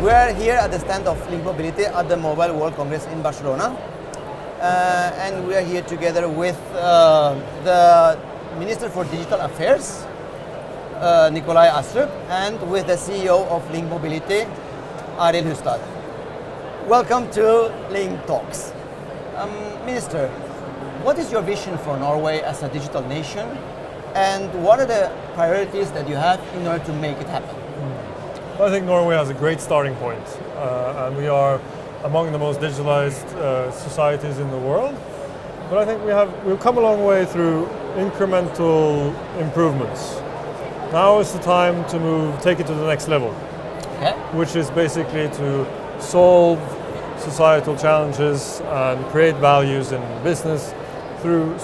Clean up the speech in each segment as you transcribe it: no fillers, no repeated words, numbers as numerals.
We are here at the stand of Link Mobility at the Mobile World Congress in Barcelona. And we are here together with the Minister for Digital Affairs, Nikolai Astrup, and with the CEO of Link Mobility, Arlid Hustad. Welcome to Link Talks. Minister, what is your vision for Norway as a digital nation, and what are the priorities that you have in order to make it happen? I think Norway has a great starting point, and we are among the most digitalized societies in the world. But I think we've come a long way through incremental improvements. Now is the time to take it to the next level, Okay. which is basically to solve societal challenges and create values in business through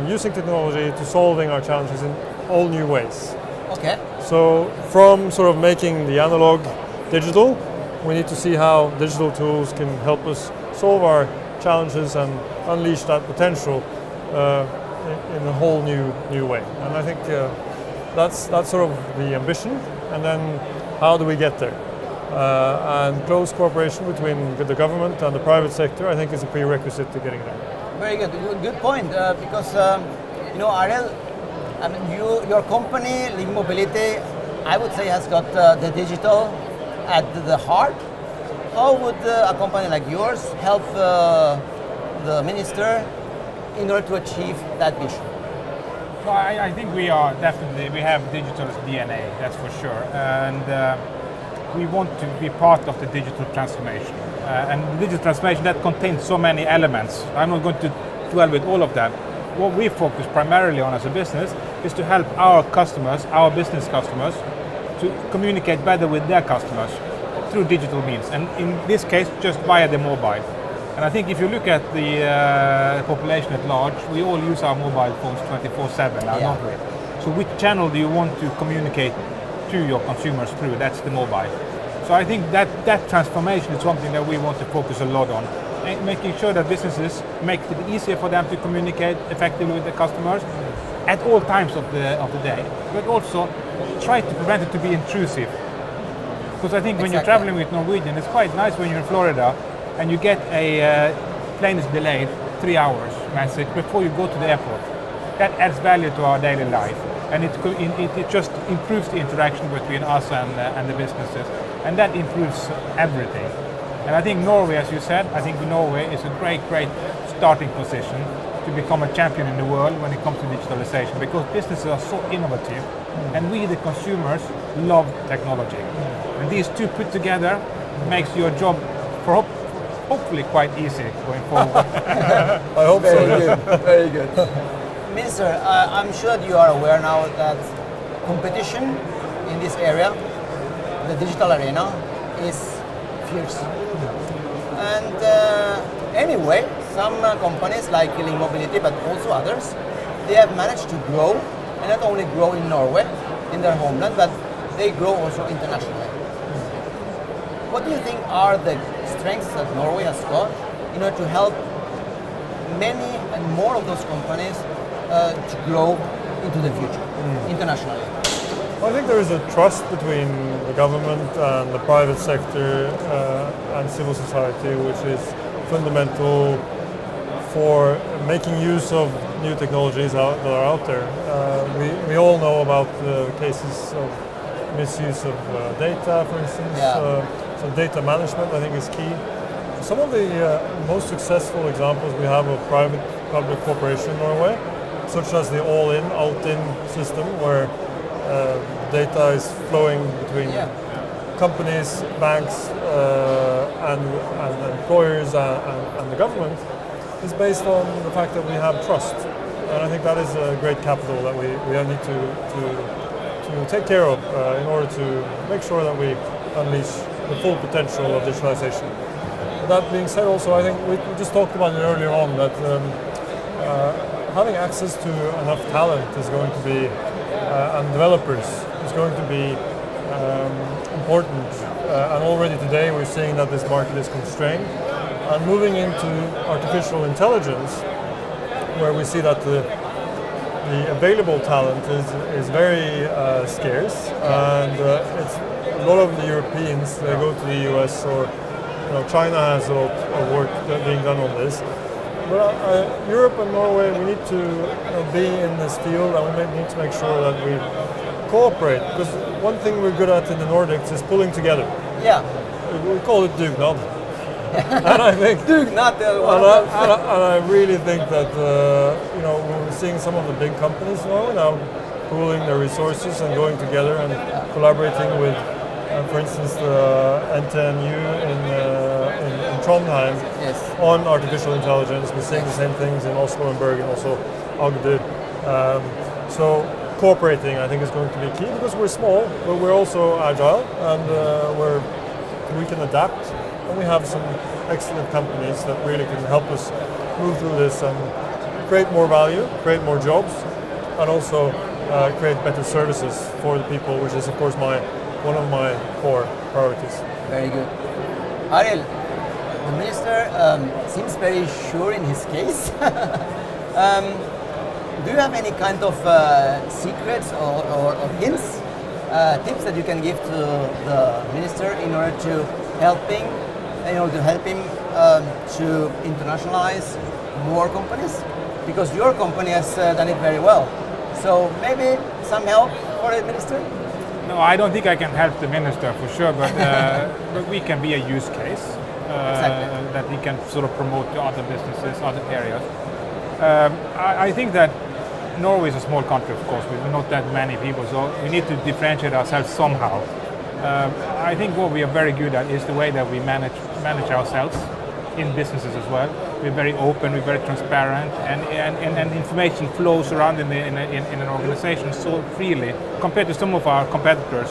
using technology to solving our challenges in all new ways. Okay. So from sort of making the analog digital, we need to see how digital tools can help us solve our challenges and unleash that potential in a whole new way. And I think that's sort of the ambition. And then how do we get there? And close cooperation between the government and the private sector, I think, is a prerequisite to getting there. Very good. Good point. Because Arlid, I mean, your company, Link Mobility, I would say has got the digital at the heart. How would a company like yours help the minister in order to achieve that vision? Well, I think we have digital DNA, that's for sure. And we want to be part of the digital transformation. And the digital transformation, that contains so many elements. I'm not going to dwell with all of them. What we focus primarily on as a business is to help our customers, our business customers, to communicate better with their customers through digital means. And in this case, just via the mobile. And I think if you look at the population at large, we all use our mobile phones 24/7 now, don't we? So which channel do you want to communicate to your consumers through? That's the mobile. So I think that transformation is something that we want to focus a lot on. Making sure that businesses make it easier for them to communicate effectively with their customers at all times of the day, but also try to prevent it to be intrusive. Because I think when you're traveling with Norwegian, it's quite nice when you're in Florida and you get a plane is delayed 3 hours message before you go to the airport. That adds value to our daily life, and it just improves the interaction between us and the businesses, and that improves everything. And I think Norway, as you said, I think Norway is a great starting position to become a champion in the world when it comes to digitalization, because businesses are so innovative, and we, the consumers, love technology. And these two put together makes your job hopefully quite easy going forward. I hope so. Very good. Very good. Minister, I'm sure that you are aware now that competition in this area, the digital arena, is fierce. And anyway, some companies like Link Mobility, but also others, they have managed to grow, and not only grow in Norway, in their homeland, but they grow also internationally. What do you think are the strengths that Norway has got in order to help many and more of those companies to grow into the future, internationally? Well, I think there is a trust between the government and the private sector and civil society, which is fundamental for making use of new technologies that are out there. We all know about the cases of misuse of data, for instance. So data management, I think, is key. Some of the most successful examples we have of private-public cooperation in Norway, such as the all-in, out-in system, where data is flowing between companies, banks, and employers and the government, is based on the fact that we have trust. And I think that is a great capital that we need to take care of in order to make sure that we unleash the full potential of digitalization. That being said, also, I think we just talked about it earlier on, that having access to enough talent is going to be, and developers, is going to be important. And already today we're seeing that this market is constrained. And moving into artificial intelligence, where we see that the available talent is very scarce, and it's a lot of the Europeans, they go to the US, or China has a lot of work being done on this. But Europe and Norway, we need to be in this field, and we need to make sure that we cooperate. Because one thing we're good at in the Nordics is pulling together. Yeah. We call it dugnad. And I think Dugnad. and I really think that we're seeing some of the big companies now pooling their resources and going together and collaborating with, for instance, the NTNU in Trondheim on artificial intelligence. We're seeing the same things in Oslo and Bergen, also Agder. So cooperating, I think, is going to be key, because we're small, but we're also agile, and we can adapt, and we have some excellent companies that really can help us move through this and create more value, create more jobs, and also create better services for the people, which is, of course, one of my core priorities. Very good. Arlid, the minister seems very sure in his case. Do you have any kind of secrets or hints, tips that you can give to the minister in order to help him to internationalize more companies? Because your company has done it very well. So maybe some help for the minister? No, I don't think I can help the minister for sure, but but we can be a use case that we can sort of promote to other businesses, other areas. I think that Norway is a small country, of course. We're not that many people, so we need to differentiate ourselves somehow. I think what we are very good at is the way that we manage ourselves in businesses as well. We're very open, we're very transparent, and information flows around in an organization so freely compared to some of our competitors,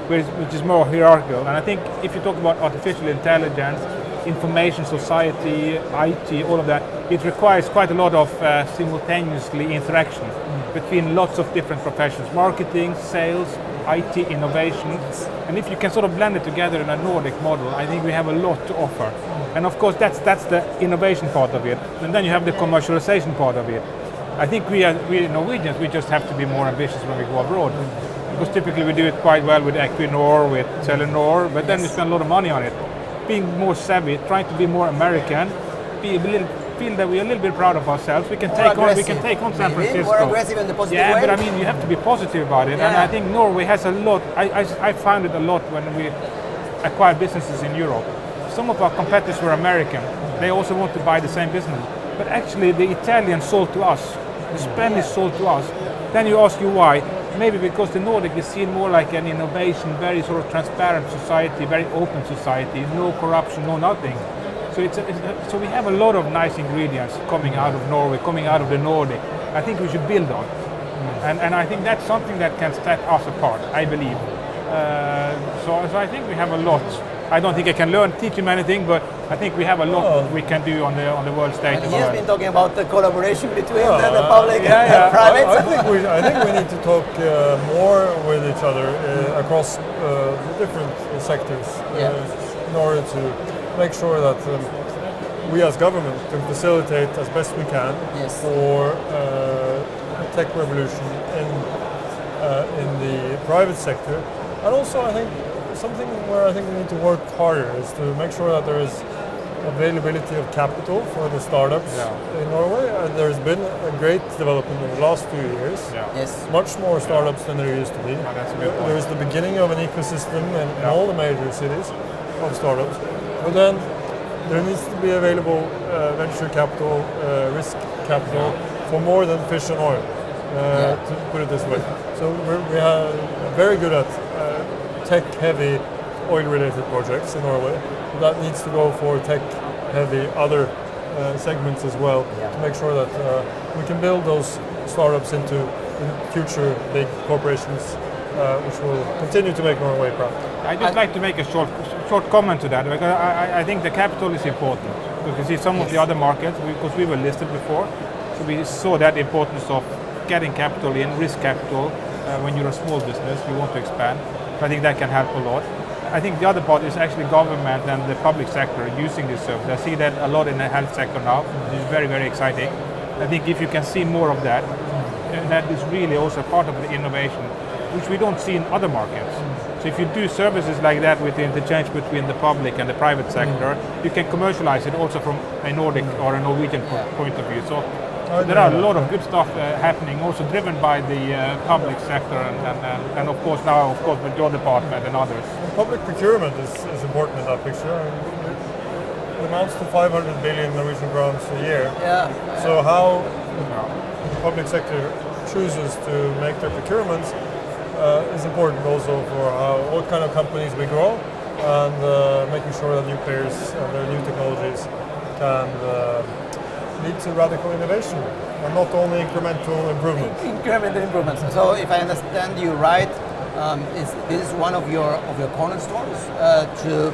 which is more hierarchical. And I think if you talk about artificial intelligence, information society, IT, all of that, it requires quite a lot of simultaneously interaction between lots of different professions: marketing, sales, IT, innovation. And if you can sort of blend it together in a Nordic model, I think we have a lot to offer. And of course, that's the innovation part of it. And then you have the commercialization part of it. I think we Norwegians, we just have to be more ambitious when we go abroad. Because typically we do it quite well with Equinor, with Telenor, but then we spend a lot of money on it. Being more savvy, trying to be more American, feel that we're a little bit proud of ourselves. We can take on San Francisco. More aggressive in the positive way. Yeah, but I mean, you have to be positive about it. Yeah. And I think Norway has a lot. I found it a lot when we acquire businesses in Europe. Some of our competitors were American. They also want to buy the same business. But actually, the Italians sold to us. The Spanish sold to us. Then you ask you why. Maybe because the Nordic is seen more like an innovation, very sort of transparent society, very open society, no corruption, no nothing. So we have a lot of nice ingredients coming out of Norway, coming out of the Nordic. I think we should build on. And I think that's something that can set us apart, I believe. So I think we have a lot. I don't think I can teach him anything, but I think we have a lot we can do on the world stage. And he has been talking about the collaboration between the public and the private. I think we need to talk more with each other across the different sectors in order to make sure that we as government can facilitate as best we can for a tech revolution in the private sector. And also, I think something where I think we need to work harder is to make sure that there is availability of capital for the startups in Norway. There's been a great development in the last few years. Much more startups than there used to be. There's the beginning of an ecosystem in all the major cities of startups. But then there needs to be available venture capital, risk capital for more than fish and oil, to put it this way. So we are very good at tech-heavy oil-related projects in Norway. That needs to go for tech-heavy other segments as well to make sure that we can build those startups into future big corporations, which will continue to make Norway proud. I'd just like to make a short comment to that, because I think the capital is important. Because you see some of the other markets, because we were listed before, so we saw that importance of getting capital in, risk capital, when you're a small business, you want to expand. So I think that can help a lot. I think the other part is actually government and the public sector using this service. I see that a lot in the health sector now, which is very, very exciting. I think if you can see more of that, that is really also part of the innovation, which we don't see in other markets. So if you do services like that with the interchange between the public and the private sector, you can commercialize it also from a Nordic or a Norwegian point of view. So there are a lot of good stuff happening, also driven by the public sector and of course now, of course, with your department and others. And public procurement is important in that picture. It amounts to 500 billion Norwegian crowns a year. Yeah. So how the public sector chooses to make their procurements is important also for what kind of companies we grow and making sure that new players and their new technologies can lead to radical innovation and not only incremental improvement. Incremental improvements. So if I understand you right, this is one of your cornerstones to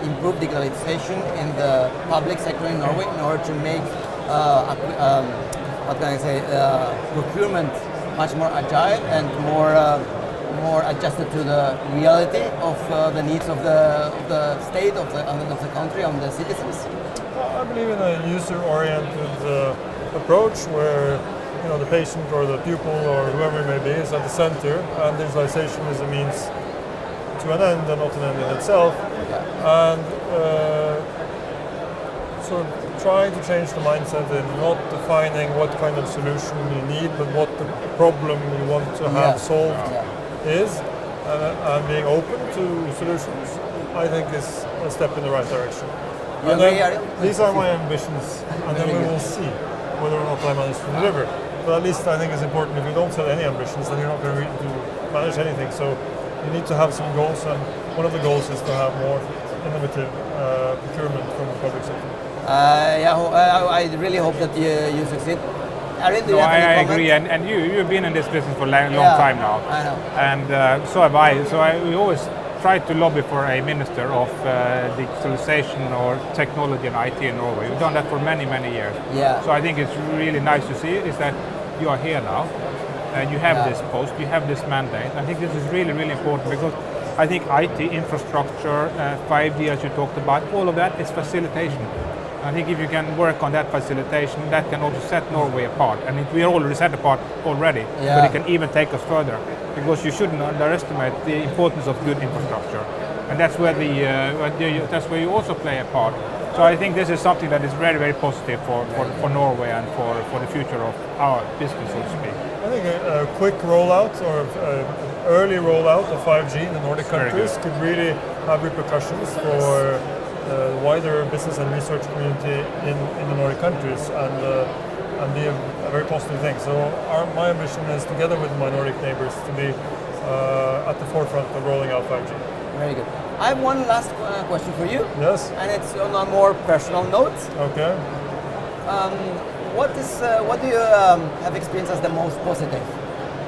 improve digitalization in the public sector in Norway in order to make what can I say, procurement much more agile and more adjusted to the reality of the needs of the state, of the country, of the citizens. I believe in a user-oriented approach where the patient or the pupil or whoever it may be is at the center, and digitalization is a means to an end and not an end in itself. And sort of trying to change the mindset in not defining what kind of solution you need, but what the problem you want to have solved is, and being open to solutions, I think is a step in the right direction. And these are my ambitions, and then we will see whether or not I manage to deliver. But at least I think it's important, if you don't set any ambitions, then you're not going to manage anything. So you need to have some goals, and one of the goals is to have more innovative procurement from the public sector. I really hope that you succeed. Arlid, do you have any I comment? agree, and you've been in this business for a long time now. I know. And so have I. So we always try to lobby for a minister of digitalization or technology and IT in Norway. We've done that for many, many years. Yeah. So I think it's really nice to see is that you are here now, and you have this post, you have this mandate. I think this is really, really important because I think IT infrastructure, 5G as you talked about, all of that is facilitation. I think if you can work on that facilitation, that can also set Norway apart. And we are already set apart already, but it can even take us further. Because you shouldn't underestimate the importance of good infrastructure, and that's where that's where you also play a part. So I think this is something that is very, very positive for Norway and for the future of our business, so to speak. I think a quick rollout or early rollout of 5G in the Nordic countries could really have repercussions for the wider business and research community in the Nordic countries, and be a very positive thing. So my ambition is, together with my Nordic neighbors, to be at the forefront of rolling out 5G. Very good. I have one last question for you. Yes. And it's on a more personal note. Okay. What do you have experienced as the most positive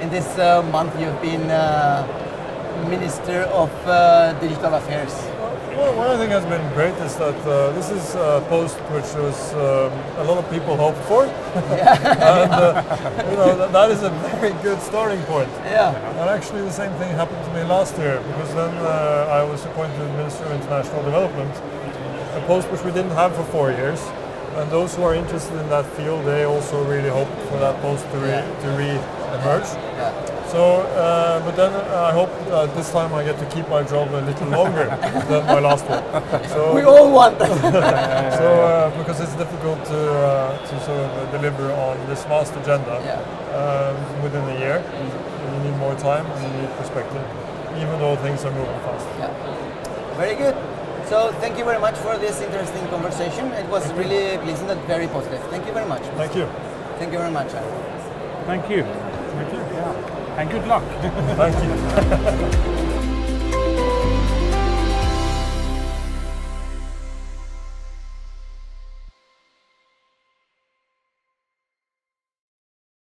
in this month you've been Minister of Digital Affairs? Well, what I think has been great is that this is a post which was a lot of people hoped for, and that is a very good starting point. Yeah. And actually, the same thing happened to me last year, because then I was appointed Minister of International Development, a post which we didn't have for 4 years. And those who are interested in that field, they also really hoped for that post to re-emerge. So, but then I hope this time I get to keep my job a little longer than my last one. So, we all want that. So, because it's difficult to sort of deliver on this vast agenda within a year. You need more time and you need perspective, even though things are moving fast. Yeah. Very good. So thank you very much for this interesting conversation. It was really pleasant and very positive. Thank you very much. Thank you. Thank you very much. Thank you. Thank you. And good luck. Thank you.